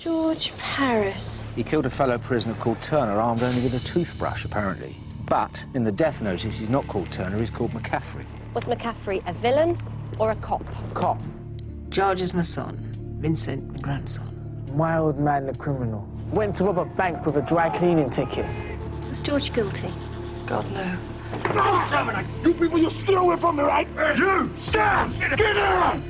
George Paris. He killed a fellow prisoner called Turner, armed only with a toothbrush, apparently. But in the death notice, he's not called Turner, he's called McCaffrey. Was McCaffrey a villain or a cop? Cop. George is my son. Vincent, my grandson. My old man, the criminal. Went to rob a bank with a dry cleaning ticket. Was George guilty? God, no. You people, you're still away from me, right? You! Sam! Get down!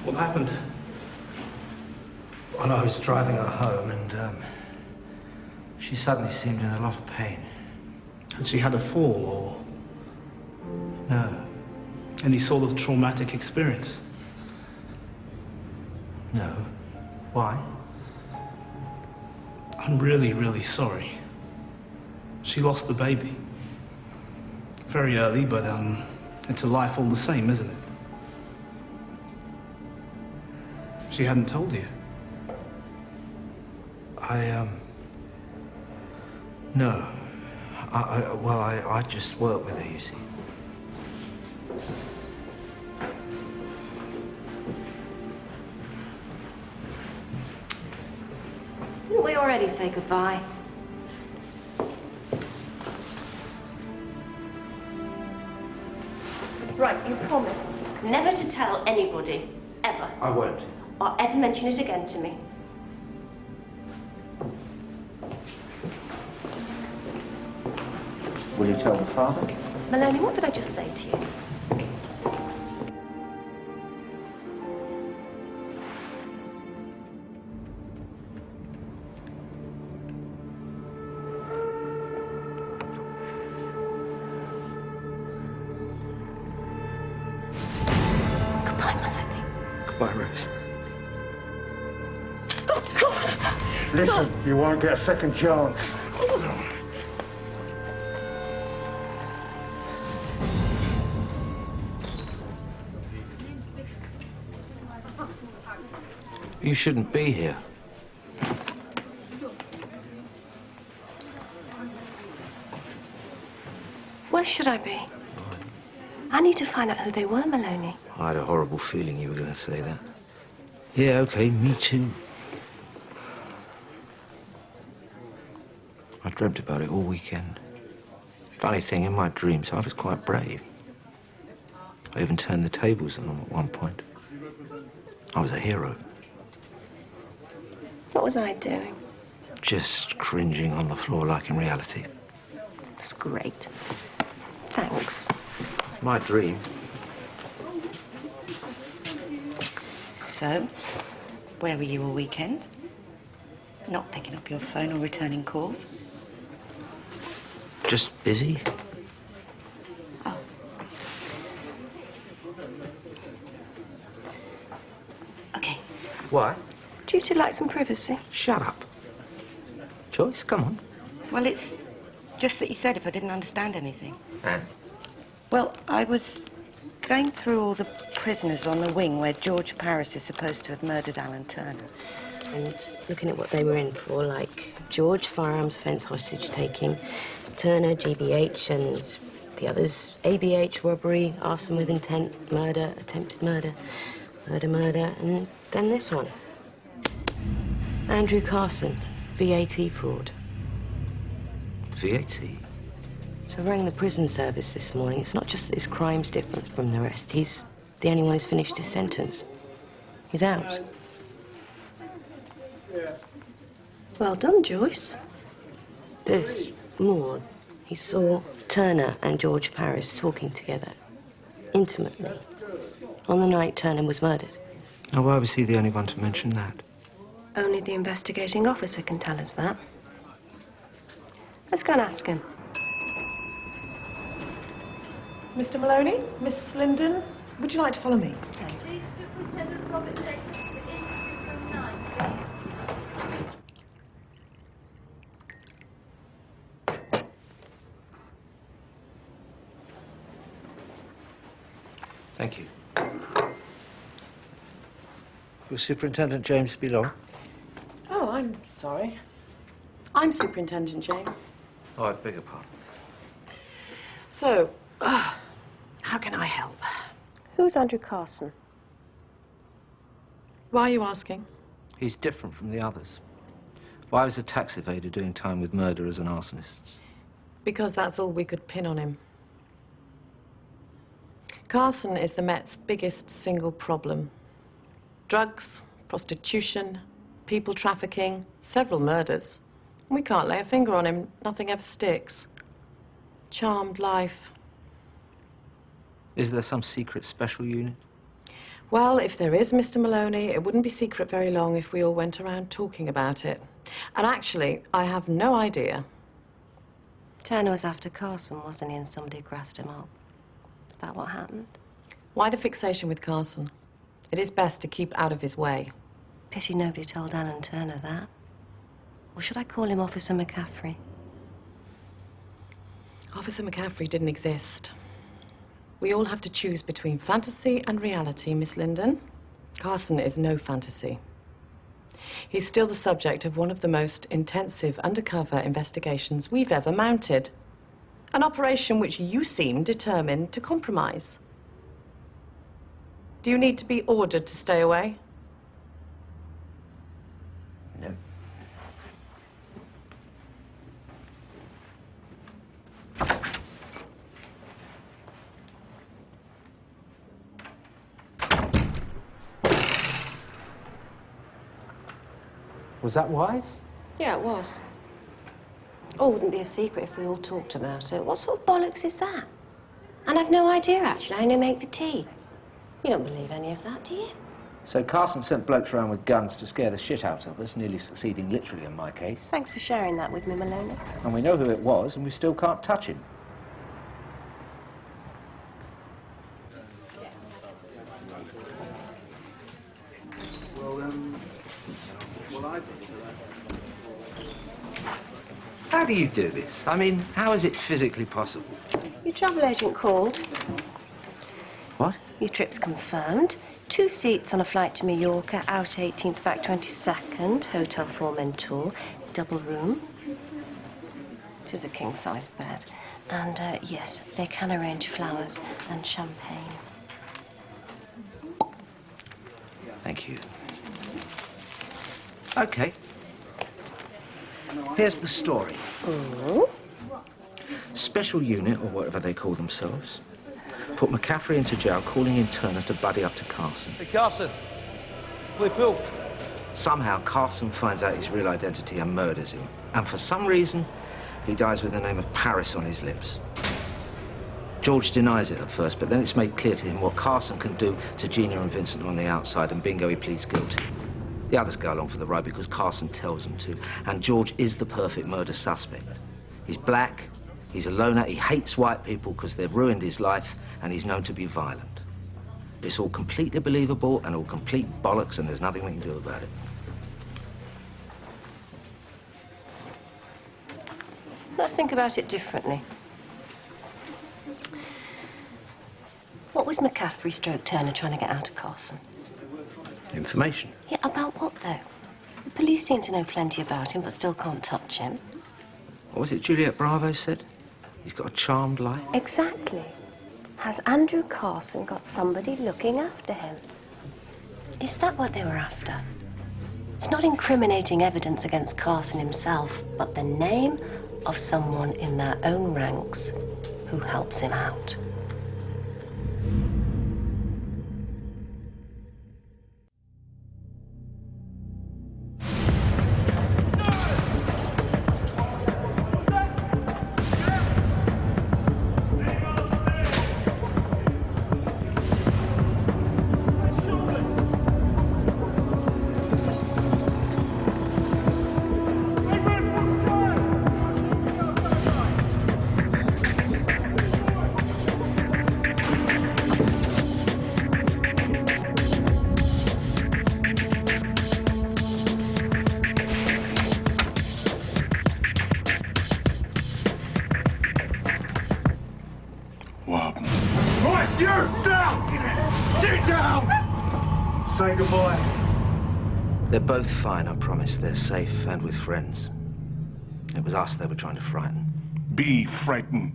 What happened? Well, I was driving her home and she suddenly seemed in a lot of pain. Had she had a fall or No. any sort of traumatic experience? No. Why? I'm really, really sorry. She lost the baby. Very early, but it's a life all the same, isn't it? She hadn't told you. No. I just work with her, you see. Didn't we already say goodbye? Right, you promise never to tell anybody, ever. I won't. Or ever mention it again to me. Will you tell the father? Maloney, what did I just say to you? Goodbye, Maloney. Goodbye, Rose. Oh, God! Listen, you won't get a second chance. You shouldn't be here. Where should I be? I need to find out who they were, Maloney. I had a horrible feeling you were going to say that. Yeah, okay, me too. I dreamt about it all weekend. Funny thing, in my dreams, I was quite brave. I even turned the tables on them at one point. I was a hero. What was I doing? Just cringing on the floor like in reality. That's great. Thanks. My dream. So, where were you all weekend? Not picking up your phone or returning calls? Just busy. Oh. Okay. Why? Do you two like some privacy? Shut up. Joyce, come on. Well, it's just that you said if I didn't understand anything. Anne. Well, I was going through all the prisoners on the wing where George Paris is supposed to have murdered Alan Turner. And looking at what they were in for, like George, firearms offence, hostage taking, Turner, GBH, and the others, ABH, robbery, arson with intent, murder, attempted murder, murder, and then this one. Andrew Carson, VAT fraud. VAT? Is I rang the prison service this morning. It's not just that his crime's different from the rest. He's the only one who's finished his sentence. He's out. Well done, Joyce. There's more. He saw Turner and George Paris talking together, intimately, on the night Turner was murdered. Now, why was he the only one to mention that? Only the investigating officer can tell us that. Let's go and ask him. Mr. Maloney, Miss Linden, would you like to follow me? Thank you. Will Superintendent James be long? Oh, I'm sorry. I'm Superintendent James. Oh, I beg your pardon. So, how can I help? Who's Andrew Carson? Why are you asking? He's different from the others. Why was a tax evader doing time with murderers and arsonists? Because that's all we could pin on him. Carson is the Met's biggest single problem. Drugs, prostitution, people trafficking, several murders. We can't lay a finger on him. Nothing ever sticks. Charmed life. Is there some secret special unit? Well, if there is, Mr. Maloney, it wouldn't be secret very long if we all went around talking about it. And actually, I have no idea. Turner was after Carson, wasn't he? And somebody grassed him up. Is that what happened? Why the fixation with Carson? It is best to keep out of his way. Pity nobody told Alan Turner that. Or should I call him Officer McCaffrey? Officer McCaffrey didn't exist. We all have to choose between fantasy and reality, Miss Linden. Carson is no fantasy. He's still the subject of one of the most intensive undercover investigations we've ever mounted. An operation which you seem determined to compromise. Do you need to be ordered to stay away? No. Was that wise? Yeah, it was. Oh, it wouldn't be a secret if we all talked about it. What sort of bollocks is that? And I've no idea, actually. I only make the tea. You don't believe any of that, do you? So Carson sent blokes around with guns to scare the shit out of us, nearly succeeding literally in my case. Thanks for sharing that with me, Maloney. And we know who it was, and we still can't touch him. How do you do this? I mean, how is it physically possible? Your travel agent called. What? Your trip's confirmed. 2 seats on a flight to Mallorca, out 18th, back 22nd. Hotel 4-Mentor, double room. It is a king-size bed. And, yes, they can arrange flowers and champagne. Thank you. Okay. Here's the story. Special unit, or whatever they call themselves, put McCaffrey into jail, calling in Turner to buddy up to Carson. Hey, Carson. We're built. Somehow, Carson finds out his real identity and murders him. And for some reason, he dies with the name of Paris on his lips. George denies it at first, but then it's made clear to him what Carson can do to Gina and Vincent on the outside, and bingo, he pleads guilty. The others go along for the ride because Carson tells them to, and George is the perfect murder suspect. He's black, he's a loner, he hates white people because they've ruined his life, and he's known to be violent. It's all completely believable and all complete bollocks, and there's nothing we can do about it. Let's think about it differently. What was McCaffrey stroke Turner trying to get out of Carson? Information. Yeah, about what, though? The police seem to know plenty about him, but still can't touch him. What was it Juliet Bravo said? He's got a charmed life. Exactly. Has Andrew Carson got somebody looking after him? Is that what they were after? It's not incriminating evidence against Carson himself, but the name of someone in their own ranks who helps him out. Right, you! Down! Sit down! Say goodbye. They're both fine, I promise. They're safe and with friends. It was us they were trying to frighten. Be frightened.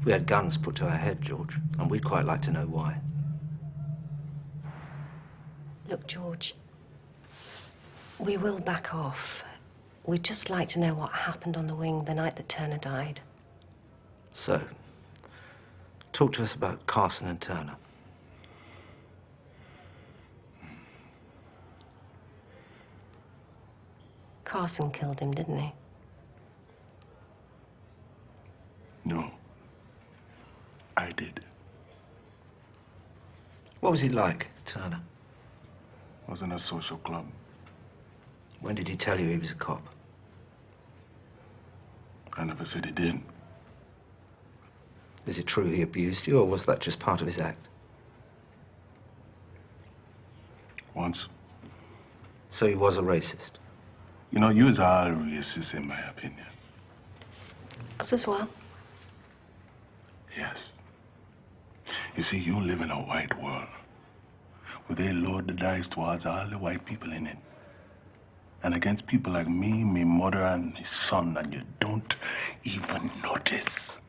We had guns put to our head, George, and we'd quite like to know why. Look, George, we will back off. We'd just like to know what happened on the wing the night that Turner died. So, talk to us about Carson and Turner. Carson killed him, didn't he? No. I did. What was he like, Turner? Was in a social club. When did he tell you he was a cop? I never said he did. Is it true he abused you, or was that just part of his act? Once. So he was a racist? You know, you are racist, in my opinion. Us as well. Yes. You see, you live in a white world where they load the dice towards all the white people in it. And against people like me, my mother, and his son, and you don't even notice.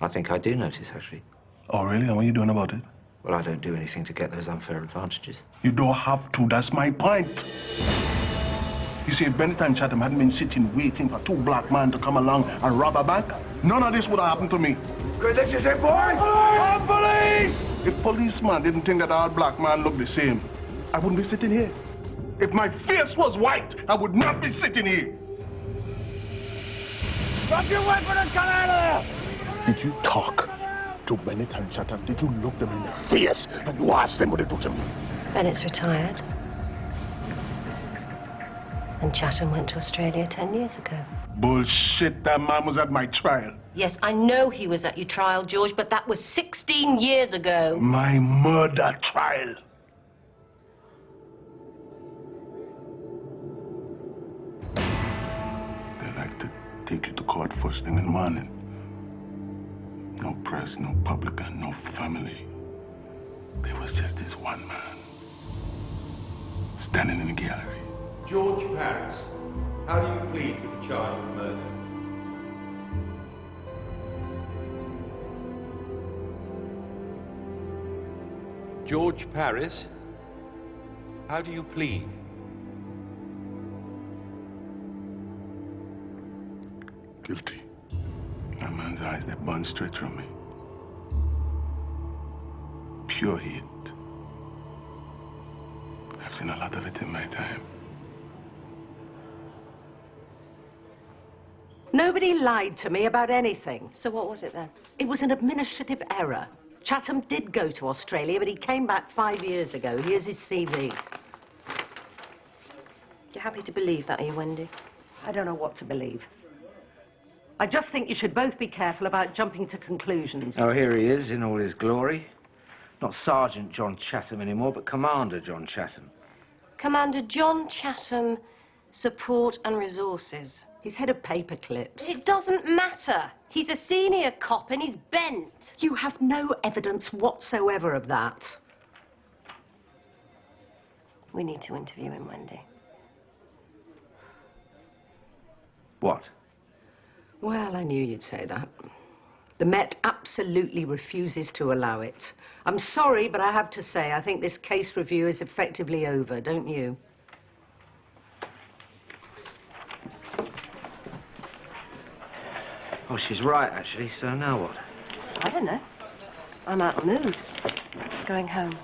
I think I do notice, actually. Oh, really? And what are you doing about it? Well, I don't do anything to get those unfair advantages. You don't have to. That's my point. You see, if Benny and Chatham hadn't been sitting waiting for two black men to come along and rob a bank, none of this would have happened to me. Good, this is it, boys! Police! If policeman didn't think that all black men look the same, I wouldn't be sitting here. If my face was white, I would not be sitting here. Drop your weapon and come out of there! Did you talk to Bennett and Chatham? Did you look them in the face and you asked them what they do to me? Bennett's retired. And Chatham went to Australia 10 years ago. Bullshit, that man was at my trial. Yes, I know he was at your trial, George, but that was 16 years ago. My murder trial. They like to take you to court first thing in the morning. No press, no publican, no family. There was just this one man standing in the gallery. George Paris, how do you plead to the charge of murder? George Paris, how do you plead? Guilty. That man's eyes, they burn straight through me. Pure hate. I've seen a lot of it in my time. Nobody lied to me about anything. So what was it then? It was an administrative error. Chatham did go to Australia, but he came back 5 years ago. Here's his CV. You're happy to believe that, are you, Wendy? I don't know what to believe. I just think you should both be careful about jumping to conclusions. Oh, here he is in all his glory. Not Sergeant John Chatham anymore, but Commander John Chatham. Commander John Chatham, Support and Resources. He's head of paper clips. It doesn't matter. He's a senior cop and he's bent. You have no evidence whatsoever of that. We need to interview him, Wendy. What? Well, I knew you'd say that. The Met absolutely refuses to allow it. I'm sorry, but I have to say, I think this case review is effectively over, don't you? Oh, she's right, actually, so now what? I don't know. I'm out on moves. Going home.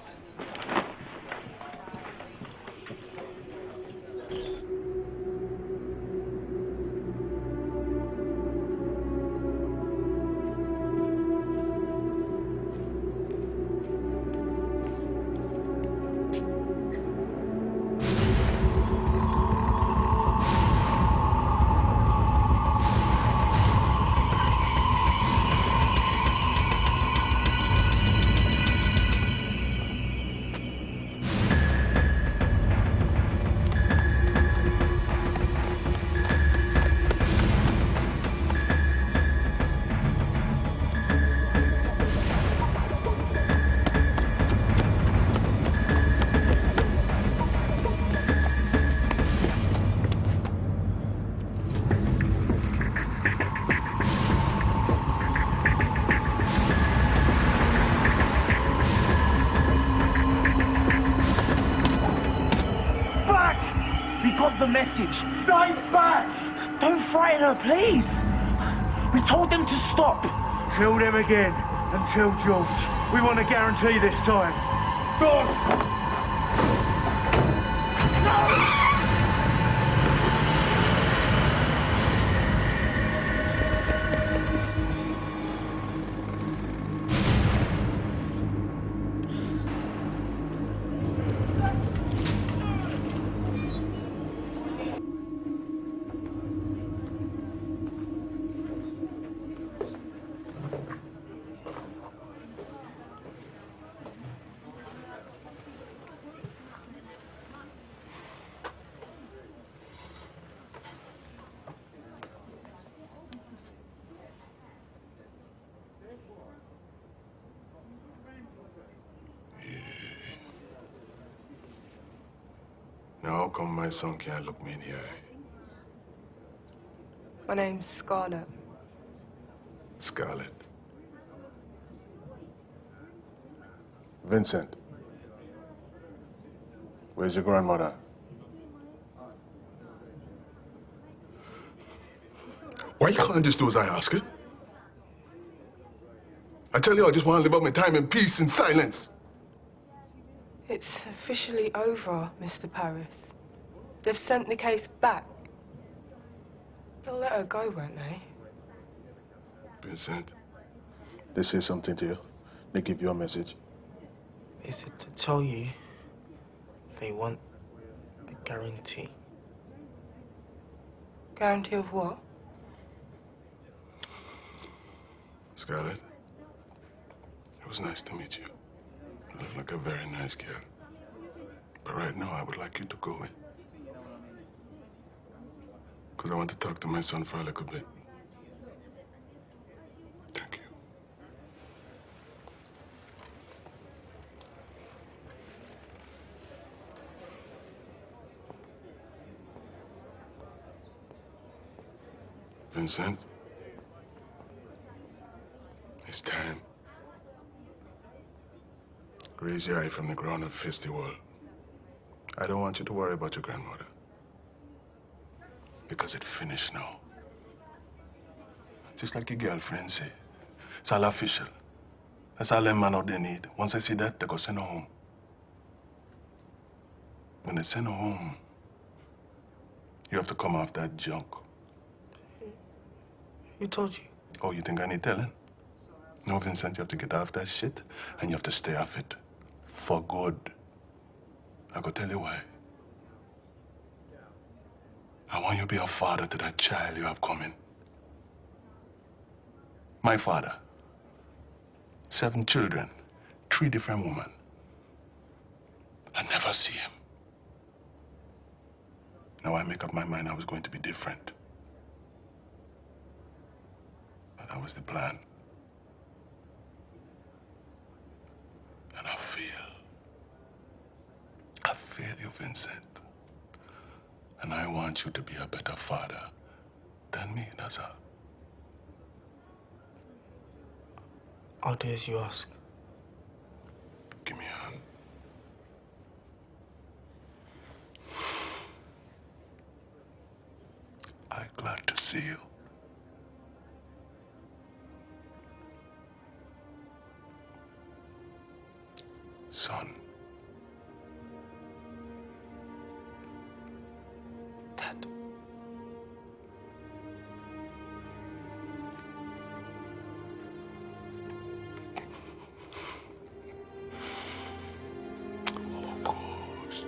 The message. Stay back! Don't frighten her, please. We told them to stop. Tell them again, and tell George. We want a guarantee this time. Boss! No! Now, how come my son can't look me in the eye? My name's Scarlett. Scarlett. Vincent. Where's your grandmother? Why you can't just do as I ask it? I tell you, I just want to live out my time in peace and silence. It's officially over, Mr. Paris. They've sent the case back. They'll let her go, won't they? Vincent, they say something to you. They give you a message. Is it to tell you they want a guarantee? Guarantee of what? Scarlett, it was nice to meet you. You look like a very nice girl. But right now, I would like you to go in. Because I want to talk to my son for a little bit. Thank you. Vincent, it's time. Raise your eye from the ground and face the wall. I don't want you to worry about your grandmother. Because it's finished now. Just like your girlfriend say. It's all official. That's all them man out there need. Once they see that, they go send her home. When they send her home, you have to come off that junk. Who told you? Oh, you think I need telling? No, Vincent, you have to get off that shit, and you have to stay off it. For good. I go tell you why. I want you to be a father to that child you have coming. My father. 7 children, 3 different women. I never see him. Now I make up my mind I was going to be different. But that was the plan. And I feel you, Vincent. And I want you to be a better father than me, that's all. I'll do as you ask. Give me a hand. I'm glad to see you. Son. Dad. Of course.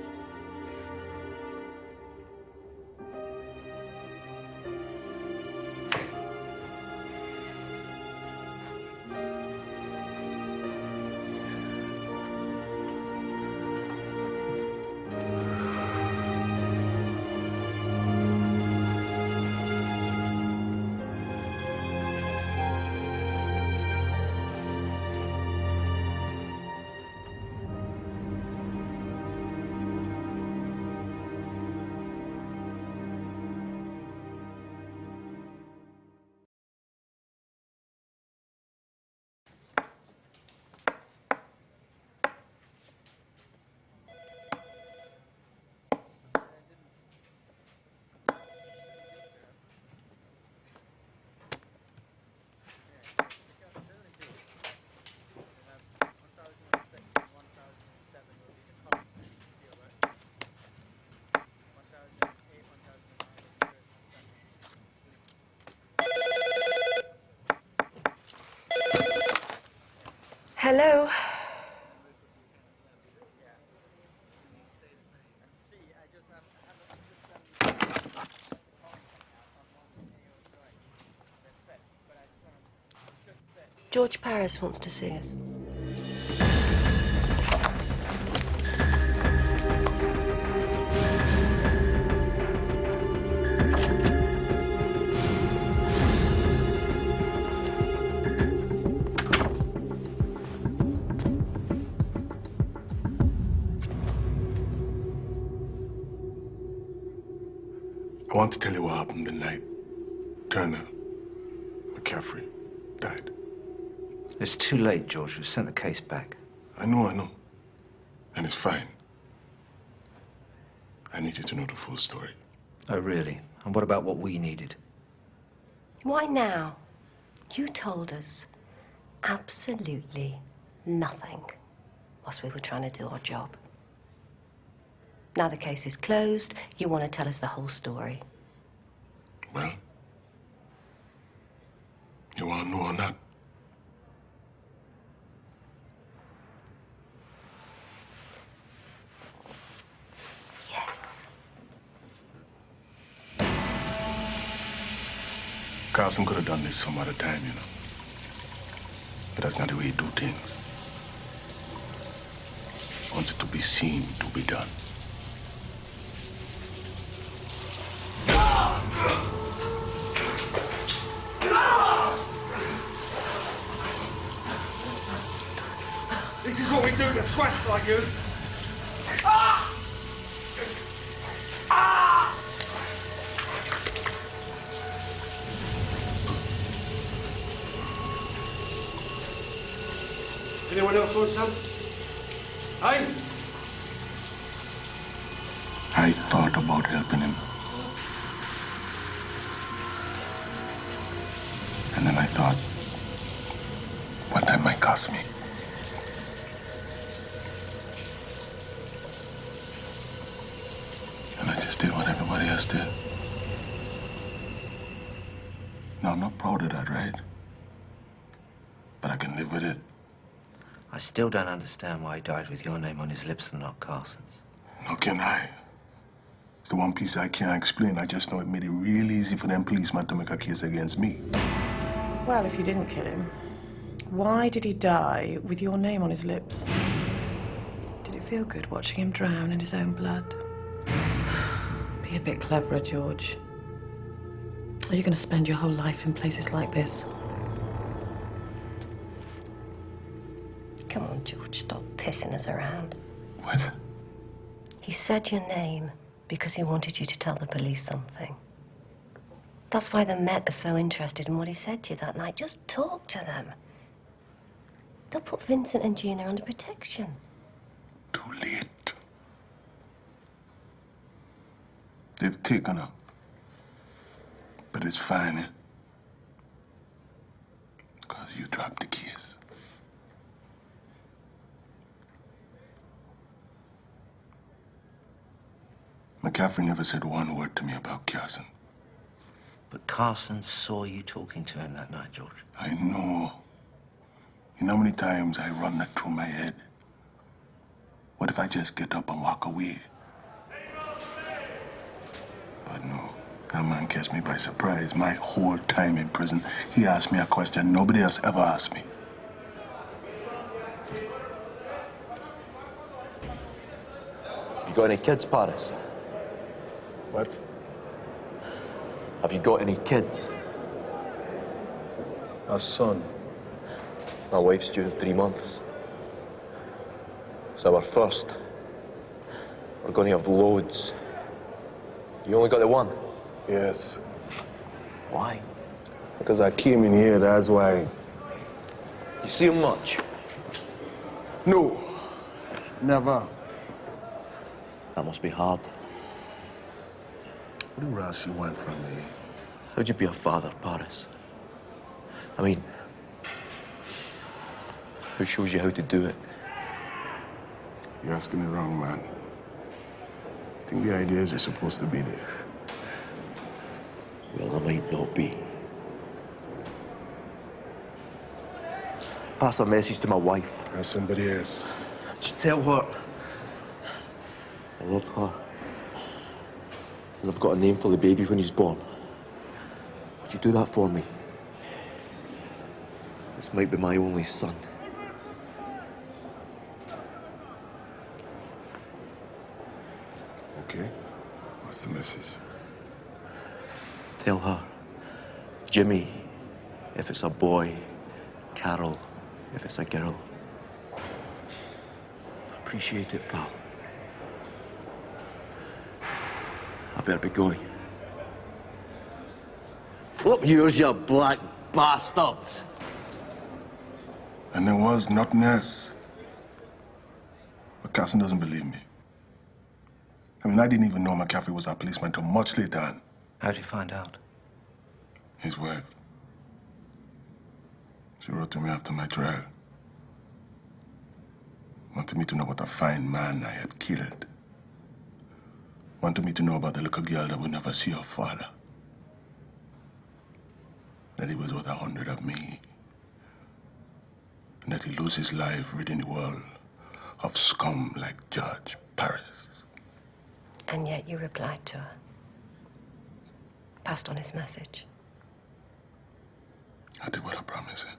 Hello? George Paris wants to see us. I want to tell you what happened the night Turner McCaffrey died. It's too late, George. We've sent the case back. I know. And it's fine. I need you to know the full story. Oh, really? And what about what we needed? Why now? You told us absolutely nothing whilst we were trying to do our job. Now the case is closed, you want to tell us the whole story. Well, you want to know or not? Yes. Carson could have done this some other time, you know. But that's not the way you do things. Once it to be seen, to be done. This is what we do to twats like you. Anyone else want some? Hey? I thought about helping him. And then I thought, what that might cost me. And I just did what everybody else did. Now, I'm not proud of that, right? But I can live with it. I still don't understand why he died with your name on his lips and not Carson's. Nor can I. It's the one piece I can't explain. I just know it made it real easy for them policemen to make a case against me. Well, if you didn't kill him, why did he die with your name on his lips? Did it feel good watching him drown in his own blood? Be a bit cleverer, George. Are you going to spend your whole life in places like this? Come on, George, stop pissing us around. What? He said your name because he wanted you to tell the police something. That's why the Met are so interested in what he said to you that night. Just talk to them. They'll put Vincent and Gina under protection. Too late. They've taken her. But it's fine, eh? Because you dropped the case. McCaffrey never said one word to me about Carson. But Carson saw you talking to him that night, George. I know. You know how many times I run that through my head? What if I just get up and walk away? But no, that man catch me by surprise. My whole time in prison, he asked me a question nobody else ever asked me. You got any kids, Paris? What? Have you got any kids? A son. My wife's due in 3 months. It's our first. We're going to have loads. You only got the one? Yes. Why? Because I came in here, that's why. You see him much? No. Never. That must be hard. What else you want from me? How'd you be a father, Paris? I mean, who shows you how to do it? You're asking the wrong man. I think the idea is you're supposed to be there. Well, I might not be. Pass a message to my wife. That's somebody else. Just tell her I love her. And I've got a name for the baby when he's born. Would you do that for me? This might be my only son. Okay. What's the message? Tell her, Jimmy, if it's a boy, Carol, if it's a girl. Appreciate it, pal. I better be going. Up yours, you black bastards! And there was nothing else. But Carson doesn't believe me. I mean, I didn't even know McCaffrey was a policeman until much later on. How'd you find out? His wife. She wrote to me after my trial. Wanted me to know what a fine man I had killed. Wanted me to know about the little girl that would never see her father. That he was worth 100 of me. And that he'd lose his life ridding the world of scum like Judge Paris. And yet you replied to her. Passed on his message. I did what I promised her.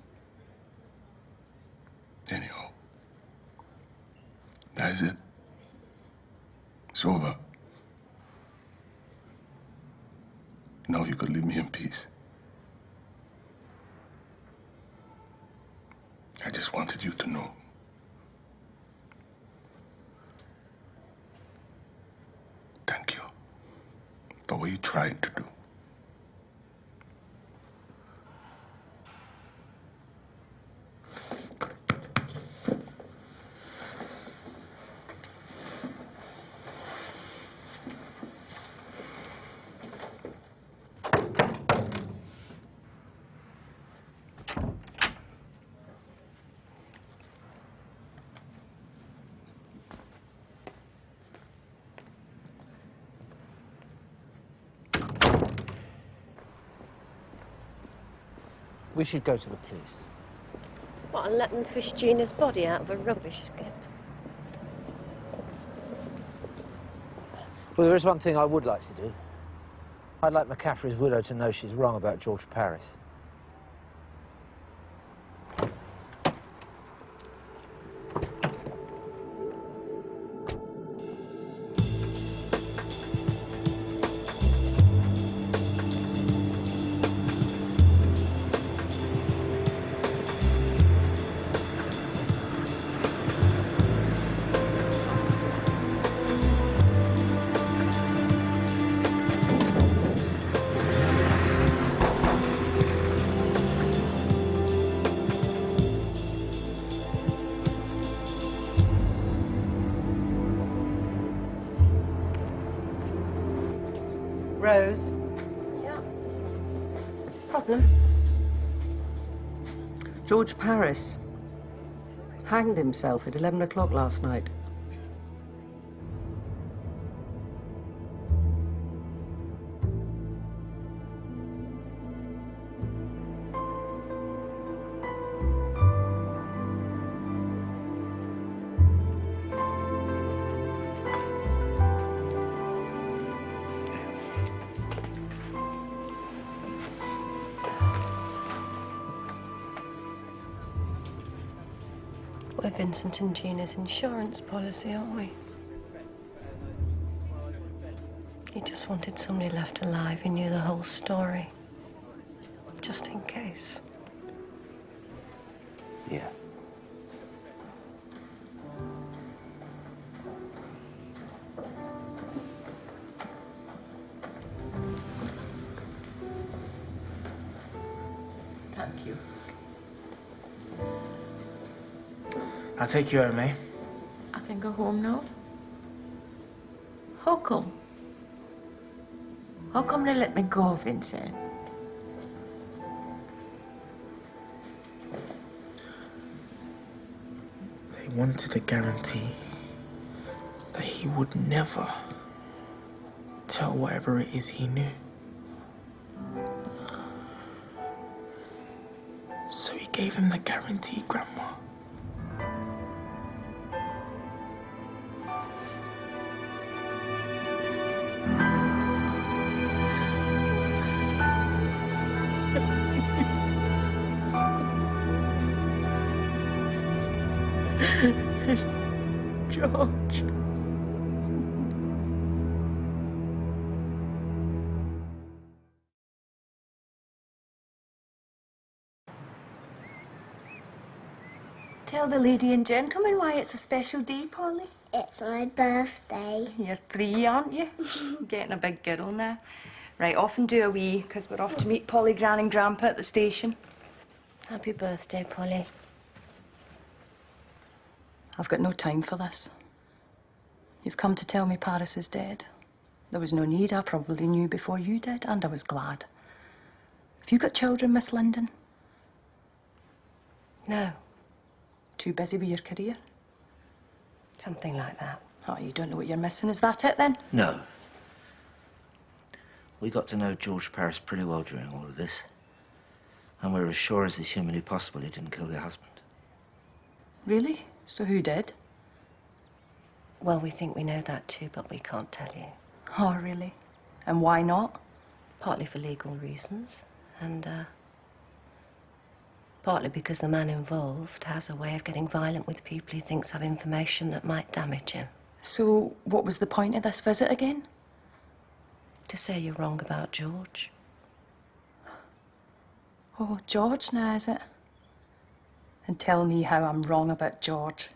Anyhow, that is it. It's over. Now you could leave me in peace. I just wanted you to know. Thank you for what you tried to do. We should go to the police. What, and let them fish Gina's body out of a rubbish skip? Well, there is one thing I would like to do. I'd like McCaffrey's widow to know she's wrong about George Paris. Rose? Yeah. Problem? George Paris hanged himself at 11 o'clock last night. Vincent and Gina's insurance policy, aren't we? He just wanted somebody left alive who knew the whole story. Just in case. Yeah. Thank you. I'll take you home, eh? I can go home now. How come? How come they let me go, Vincent? They wanted a guarantee that he would never tell whatever it is he knew. So he gave him the guarantee, Grandma. George. Tell the lady and gentleman why it's a special day, Polly. It's my birthday. You're 3, aren't you? Getting a big girl now. Right, off and do a wee, because we're off to meet Polly, Gran and Grandpa at the station. Happy birthday, Polly. I've got no time for this. You've come to tell me Paris is dead. There was no need. I probably knew before you did, and I was glad. Have you got children, Miss Linden? No. Too busy with your career? Something like that. Oh, you don't know what you're missing. Is that it, then? No. We got to know George Paris pretty well during all of this. And we're as sure as is humanly possible he didn't kill your husband. Really? So who did? Well, we think we know that too, but we can't tell you. Oh, really? And why not? Partly for legal reasons, and partly because the man involved has a way of getting violent with people he thinks have information that might damage him. So, what was the point of this visit again? To say you're wrong about George. Oh, George now, is it? And tell me how I'm wrong about George.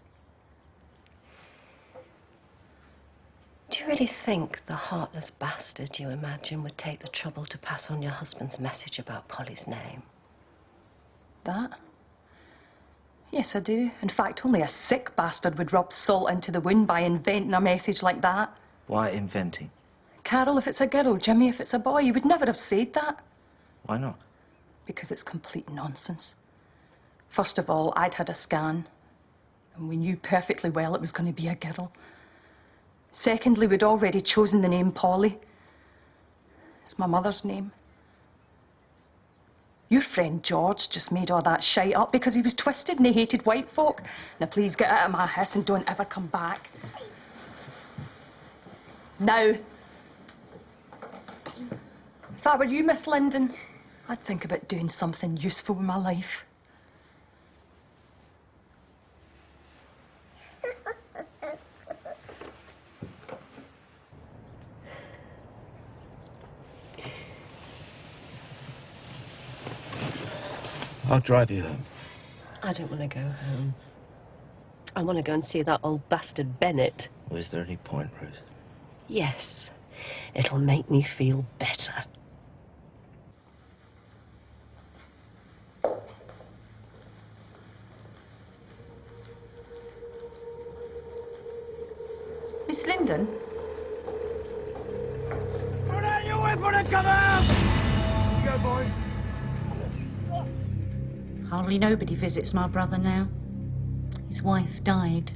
Do you really think the heartless bastard you imagine would take the trouble to pass on your husband's message about Polly's name? That? Yes, I do. In fact, only a sick bastard would rub salt into the wound by inventing a message like that. Why inventing? Carol, if it's a girl, Jimmy, if it's a boy, you would never have said that. Why not? Because it's complete nonsense. First of all, I'd had a scan, and we knew perfectly well it was going to be a girl. Secondly, we'd already chosen the name Polly. It's my mother's name. Your friend George just made all that shite up because he was twisted and he hated white folk. Now, please get out of my house and don't ever come back. Now. If I were you, Miss Linden, I'd think about doing something useful with my life. I'll drive you home. I don't want to go home. I want to go and see that old bastard Bennett. Well, is there any point, Rose? Yes. It'll make me feel better. Miss Linden? Put out your weapon and come out! You go, boys. Hardly nobody visits my brother now. His wife died.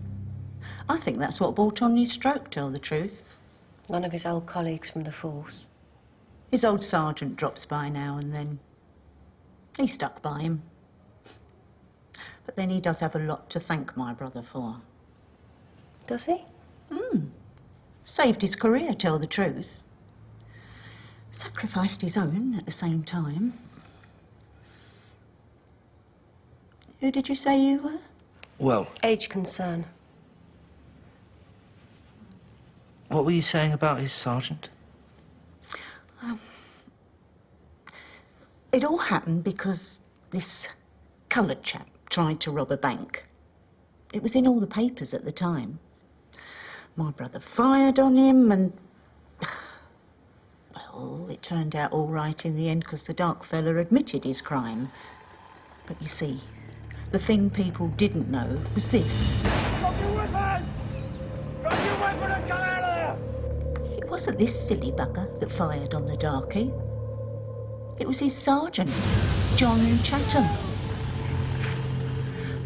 I think that's what brought on his stroke, tell the truth. One of his old colleagues from the force. His old sergeant drops by now and then. He stuck by him. But then he does have a lot to thank my brother for. Does he? Saved his career, tell the truth. Sacrificed his own at the same time. Who did you say you were? Well, Age concern. what were you saying about his sergeant? It all happened because this coloured chap tried to rob a bank. It was in all the papers at the time. My brother fired on him and... Well, it turned out all right in the end because the dark fella admitted his crime. But you see, the thing people didn't know was this. Drop your weapon! Drop your weapon and come out of there! It wasn't this silly bugger that fired on the darkie. It was his sergeant, John Chatham.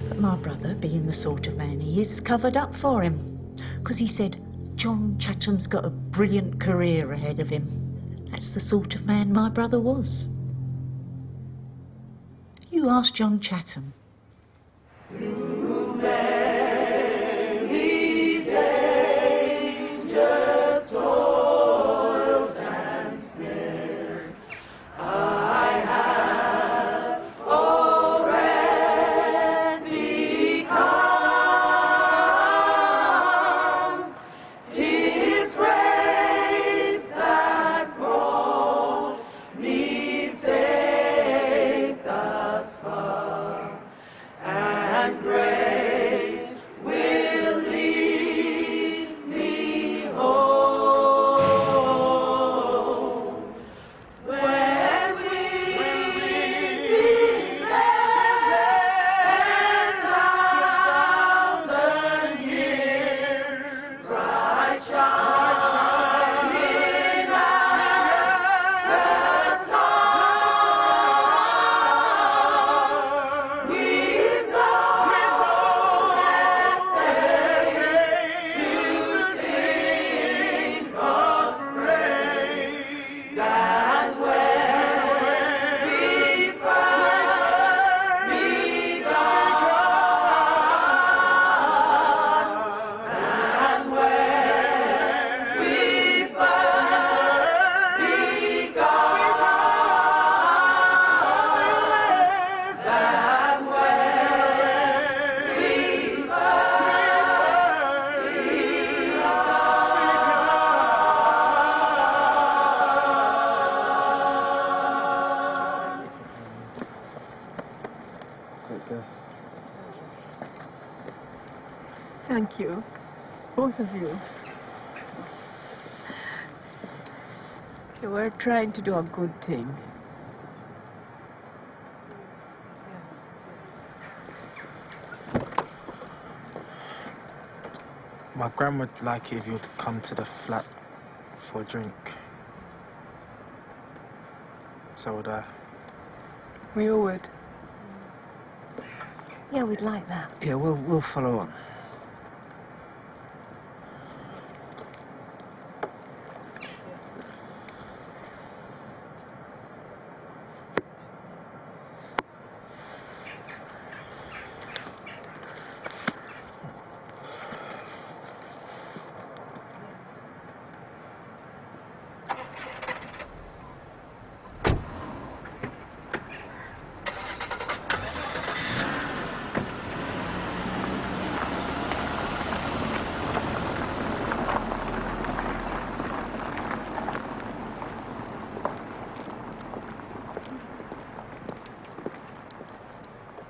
But my brother, being the sort of man he is, covered up for him. Because he said, John Chatham's got a brilliant career ahead of him. That's the sort of man my brother was. You ask John Chatham. Thank you. Both of you. You were trying to do a good thing. My grandma would like it if you would come to the flat for a drink. So would I. We all would. Yeah, we'd like that. Yeah, we'll follow on.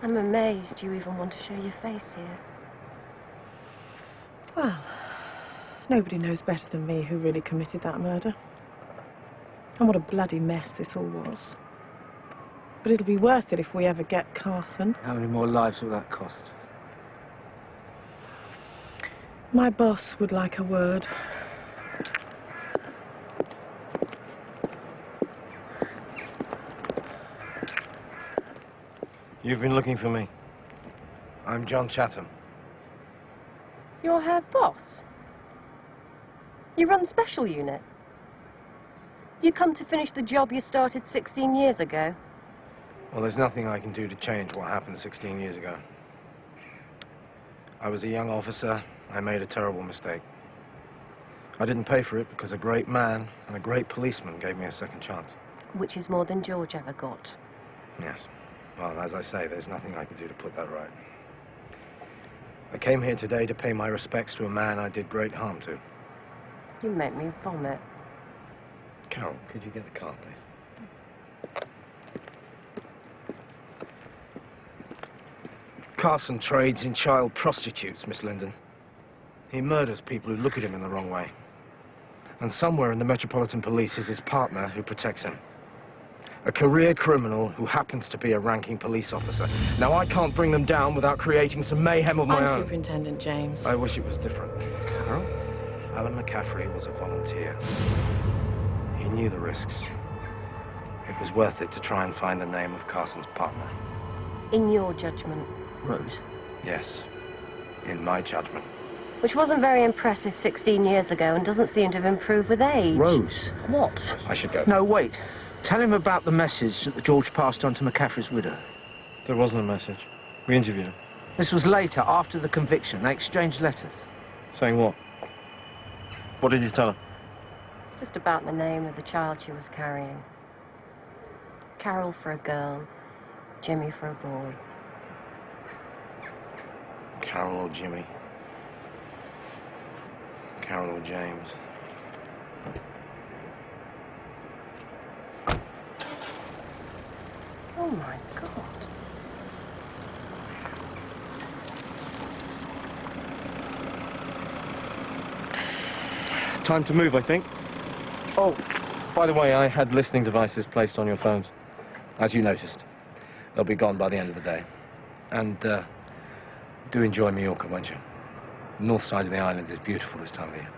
I'm amazed you even want to show your face here. Well, nobody knows better than me who really committed that murder. And what a bloody mess this all was. But it'll be worth it if we ever get Carson. How many more lives will that cost? My boss would like a word. You've been looking for me. I'm John Chatham. You're her boss? You run special unit? You come to finish the job you started 16 years ago? Well, there's nothing I can do to change what happened 16 years ago. I was a young officer. I made a terrible mistake. I didn't pay for it because a great man and a great policeman gave me a second chance. Which is more than George ever got. Yes. Well, as I say, there's nothing I can do to put that right. I came here today to pay my respects to a man I did great harm to. You make me vomit. Carol, could you get the car, please? Carson trades in child prostitutes, Miss Linden. He murders people who look at him in the wrong way. And somewhere in the Metropolitan Police is his partner who protects him. A career criminal who happens to be a ranking police officer. Now, I can't bring them down without creating some mayhem of my own. Superintendent James. I wish it was different. Carol? Alan McCaffrey was a volunteer. He knew the risks. It was worth it to try and find the name of Carson's partner. In your judgment. Rose? Yes. In my judgment. Which wasn't very impressive 16 years ago and doesn't seem to have improved with age. Rose? What? I should go. No, wait. Tell him about the message that George passed on to McCaffrey's widow. There wasn't a message. We interviewed him. This was later, after the conviction. They exchanged letters. Saying what? What did you tell her? Just about the name of the child she was carrying. Carol for a girl, Jimmy for a boy. Carol or Jimmy? Carol or James? Oh my God. Time to move, I think. Oh, by the way, I had listening devices placed on your phones. As you noticed. They'll be gone by the end of the day. And, do enjoy Mallorca, won't you? The north side of the island is beautiful this time of the year.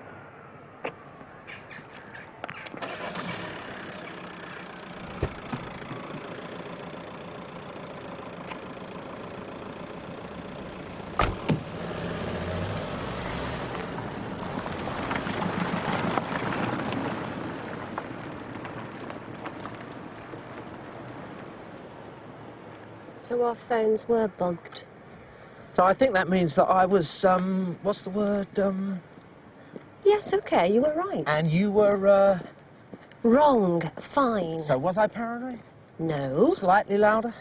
So our phones were bugged. So I think that means that I was, what's the word, Yes, okay, you were right. And you were, Wrong. Fine. So was I paranoid? No. Slightly louder?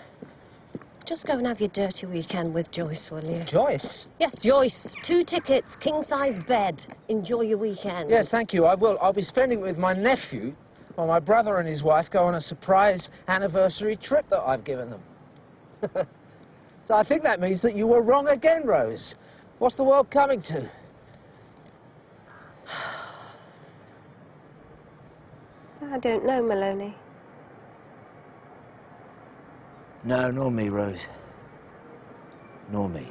Just go and have your dirty weekend with Joyce, will you? Joyce? Yes, Joyce. 2 tickets, king-size bed. Enjoy your weekend. Yes, thank you, I will. I'll be spending it with my nephew while my brother and his wife go on a surprise anniversary trip that I've given them. So I think that means that you were wrong again, Rose. What's the world coming to? I don't know, Maloney. No, nor me, Rose. Nor me.